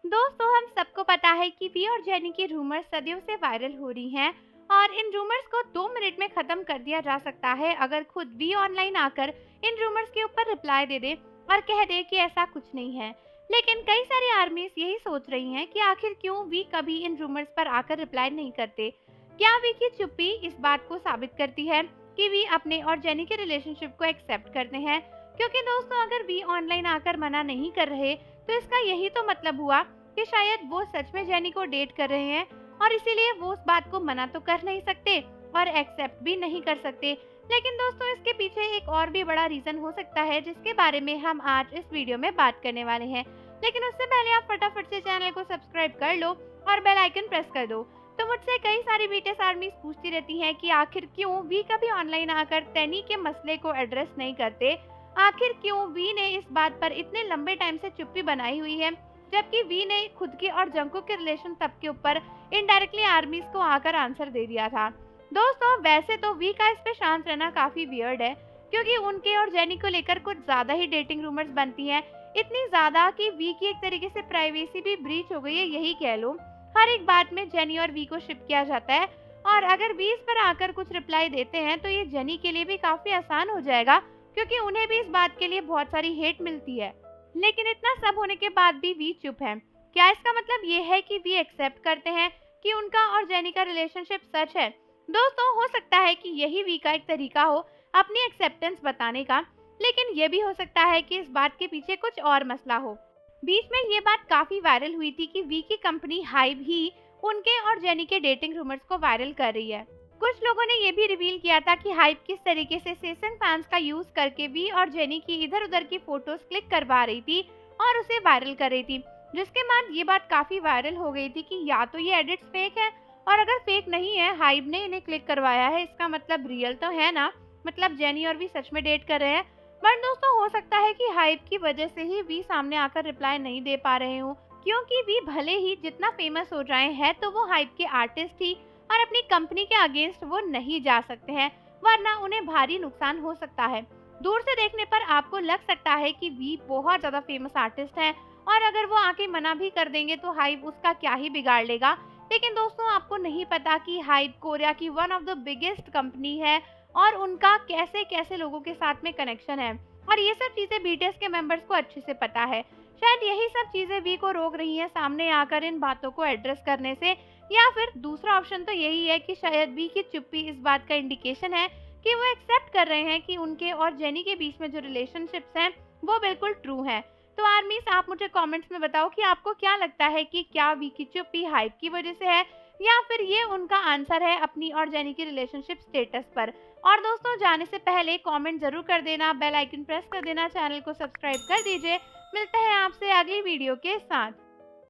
दोस्तों, हम सबको पता है कि वी और जेनी की रूमर्स सदियों से वायरल हो रही हैं और इन रूमर्स को 2 मिनट में खत्म कर दिया जा सकता है अगर खुद वी ऑनलाइन आकर इन रूमर्स के ऊपर रिप्लाई दे दे और कह दे कि ऐसा कुछ नहीं है। लेकिन कई सारी आर्मीज यही सोच रही हैं कि आखिर क्यों वी कभी इन रूमर्स पर आकर रिप्लाई नहीं करते। क्या वी की चुप्पी इस बात को साबित करती है कि वी अपने और जेनी के रिलेशनशिप को एक्सेप्ट करते हैं? क्योंकि दोस्तों, अगर वी ऑनलाइन आकर मना नहीं कर रहे तो इसका यही तो मतलब हुआ कि शायद वो सच में जेनी को डेट कर रहे हैं और इसीलिए वो उस बात को मना तो कर नहीं सकते और एक्सेप्ट भी नहीं कर सकते। लेकिन दोस्तों, इसके पीछे एक और भी बड़ा रीजन हो सकता है जिसके बारे में हम आज इस वीडियो में बात करने वाले हैं। लेकिन उससे पहले आप फटाफट से चैनल को सब्सक्राइब कर लो और बेल आइकन प्रेस कर दो। तो मुझसे कई सारी बीटीएस आर्मीज पूछती रहती हैं कि आखिर क्यों वी कभी ऑनलाइन आकर तेनी के मसले को एड्रेस नहीं करते। आखिर क्यों वी ने इस बात पर इतने लंबे टाइम से चुप्पी बनाई हुई है, जबकि वी ने खुद के और जंकुक के रिलेशन तब के ऊपर इनडायरेक्टली आर्मीज को आकर आंसर दे दिया था। दोस्तों, वैसे तो वी का इस पे शांत रहना काफी वियर्ड है, क्योंकि उनके और जेनी को लेकर कुछ ज्यादा ही डेटिंग रूमर्स बनती हैं, इतनी ज्यादा कि वी की एक तरीके से प्राइवेसी भी ब्रीच हो गई है, यही कह लो। हर एक बात में जेनी और वी को शिप किया जाता है और अगर वी इस पर आकर कुछ रिप्लाई देते हैं तो ये जेनी के लिए भी काफी आसान हो जाएगा, क्योंकि उन्हें भी इस बात के लिए बहुत सारी हेट मिलती है। लेकिन इतना सब होने के बाद भी वी चुप है। क्या इसका मतलब ये है कि वी एक्सेप्ट करते हैं कि उनका और जेनी का रिलेशनशिप सच है? दोस्तों, हो सकता है कि यही वी का एक तरीका हो अपनी एक्सेप्टेंस बताने का, लेकिन ये भी हो सकता है कि इस बात के पीछे कुछ और मसला हो। बीच में ये बात काफी वायरल हुई थी कि वी की कंपनी हाइव ही उनके और जेनी के डेटिंग रूमर्स को वायरल कर रही है। कुछ लोगों ने ये भी रिवील किया था कि हाइप किस तरीके से सेशन फैंस का यूज करके वी और जेनी की इधर उधर की फोटोज क्लिक करवा रही थी और उसे वायरल कर रही थी, जिसके बाद ये बात काफी वायरल हो गई थी कि या तो ये एडिट्स फेक है, और अगर फेक नहीं है, हाइप ने इन्हें क्लिक करवाया है, इसका मतलब रियल तो है ना, मतलब जेनी और वी सच में डेट कर रहे हैं। बट दोस्तों, हो सकता है कि हाइप की वजह से ही वी सामने आकर रिप्लाई नहीं दे पा रहे हो, क्योंकि वी भले ही जितना फेमस हो जाए हैं तो वो हाइप के आर्टिस्ट ही और अपनी कंपनी के अगेंस्ट वो नहीं जा सकते हैं, वरना उन्हें भारी नुकसान हो सकता है। दूर से देखने पर आपको लग सकता है कि वी बहुत ज्यादा फेमस आर्टिस्ट हैं और अगर वो आके मना भी कर देंगे तो हाइप उसका क्या ही बिगाड़ लेगा। लेकिन दोस्तों, आपको नहीं पता कि हाइप कोरिया की one of the biggest company है और उनका कैसे कैसे लोगों के साथ में कनेक्शन है, और ये सब चीजें बीटीएस के मेंबर्स को अच्छे से पता है। शायद यही सब चीजें वी को रोक रही हैं सामने आकर इन बातों को एड्रेस करने से, या फिर दूसरा ऑप्शन तो यही है कि शायद वी की चुप्पी इस बात का इंडिकेशन है कि वो एक्सेप्ट कर रहे हैं कि उनके और जेनी के बीच में जो रिलेशनशिप्स हैं वो बिल्कुल ट्रू हैं। तो आर्मीज, आप मुझे कमेंट्स में बताओ कि आपको क्या लगता है कि क्या वी की चुप्पी हाइप की वजह से है या फिर ये उनका आंसर है अपनी और जेनी की रिलेशनशिप स्टेटस पर। और दोस्तों, जाने से पहले कमेंट जरूर कर देना, बेल आइकन प्रेस कर देना, चैनल को सब्सक्राइब कर दीजिए। मिलते हैं आपसे अगली वीडियो के साथ।